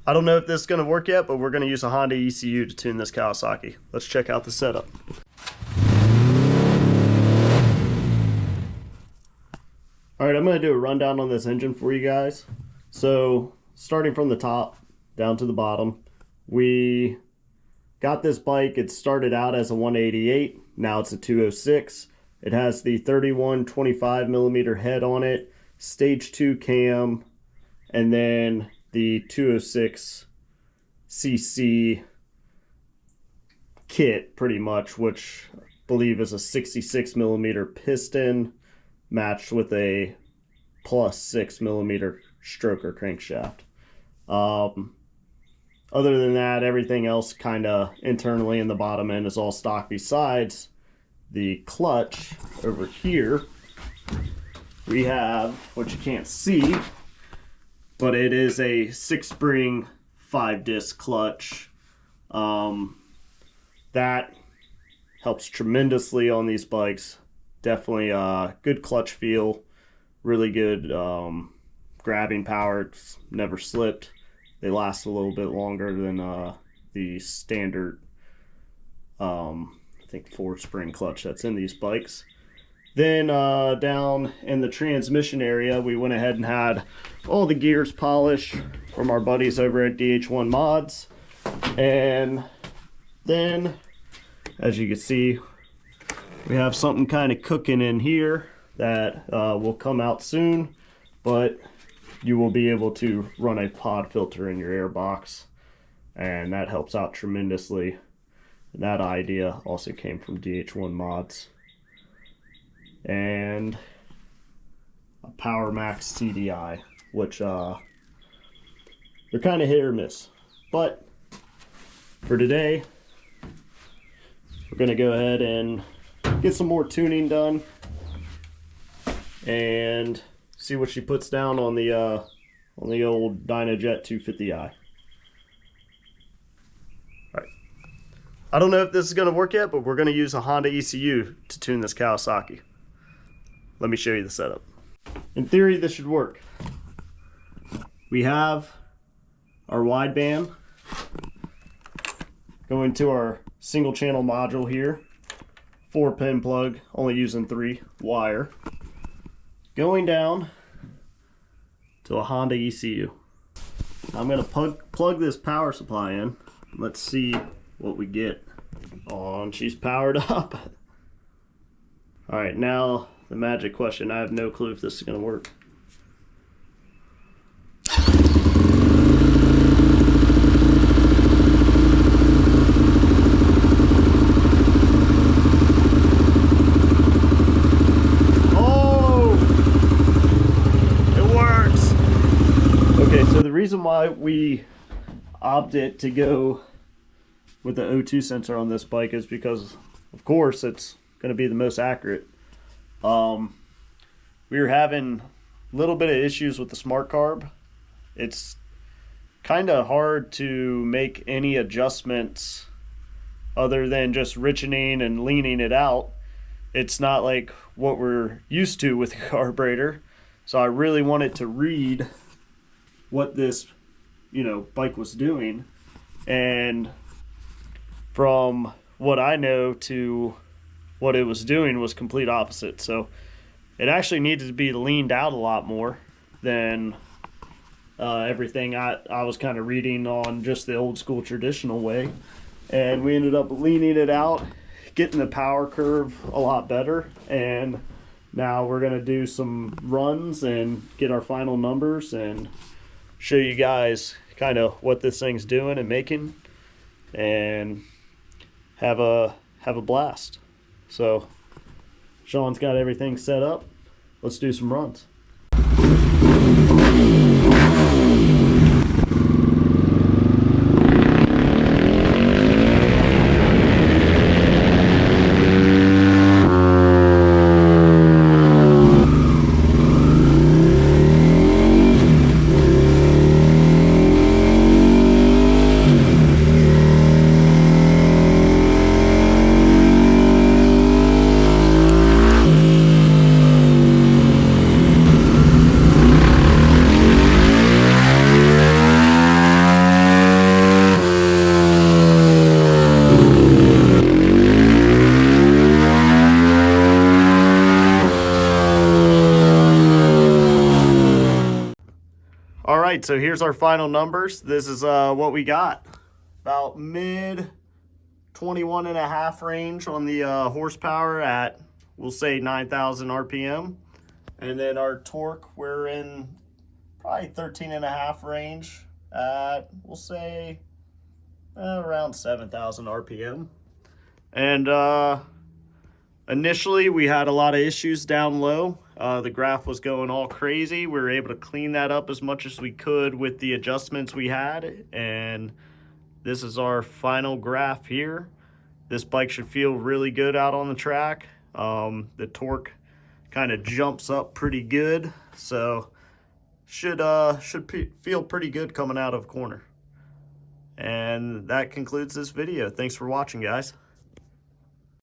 I don't know if this is going to work yet, but we're going to use a Honda ECU to tune this Kawasaki. Let's check out the setup. Alright, I'm going to do a rundown on this engine for you guys. So, starting from the top down to the bottom, we got this bike. It started out as a 188, now it's a 206. It has the 3125mm head on it, stage 2 cam, and then the 206cc kit pretty much, which I believe is a 66mm piston matched with a plus 6mm stroker crankshaft. Other than that, everything else kind of internally in the bottom end is all stock, besides the clutch. Over here we have what you can't see, but it is a 6-spring 5-disc clutch. That helps tremendously on these bikes. Definitely good clutch feel, really good grabbing power. It's never slipped. They last a little bit longer than the standard I think 4-spring clutch that's in these bikes. Then down in the transmission area, we went ahead and had all the gears polished from our buddies over at DH1 Mods. And then, as you can see, we have something kind of cooking in here that will come out soon, but you will be able to run a pod filter in your air box, and that helps out tremendously. And that idea also came from DH1 Mods. And a Power Max CDI, which they're kind of hit or miss. But for today, we're going to go ahead and get some more tuning done and see what she puts down on the old DynoJet 250i. Alright. I don't know if this is going to work yet, but we're going to use a Honda ECU to tune this Kawasaki. Let me show you the setup. In theory, this should work. We have our wideband going to our single channel module here. 4-pin plug, only using 3 wire. Going down to a Honda ECU. I'm going to plug this power supply in. Let's see what we get. Oh, and she's powered up. Alright, now the magic question. I have no clue if this is going to work. The reason why we opted to go with the O2 sensor on this bike is because, of course, it's going to be the most accurate. We were having a little bit of issues with the smart carb. It's kind of hard to make any adjustments other than just richening and leaning it out. It's not like what we're used to with the carburetor. So I really wanted to read what this bike was doing, and from what I know to what it was doing was complete opposite. So it actually needed to be leaned out a lot more than everything I was kind of reading on just the old school traditional way, and we ended up leaning it out, getting the power curve a lot better. And now we're going to do some runs and get our final numbers and show you guys kind of what this thing's doing and making, and have a blast. So Sean's got everything set up. Let's do some runs. right, so here's our final numbers. This is what we got. About mid 21.5 range on the horsepower at, we'll say 9,000 RPM. And then our torque, we're in probably 13.5 range at, we'll say, around 7,000 RPM. And initially we had a lot of issues down low. The graph was going all crazy. We were able to clean that up as much as we could with the adjustments we had. And this is our final graph here. This bike should feel really good out on the track. The torque kind of jumps up pretty good, so should feel pretty good coming out of corner. And that concludes this video. Thanks for watching, guys.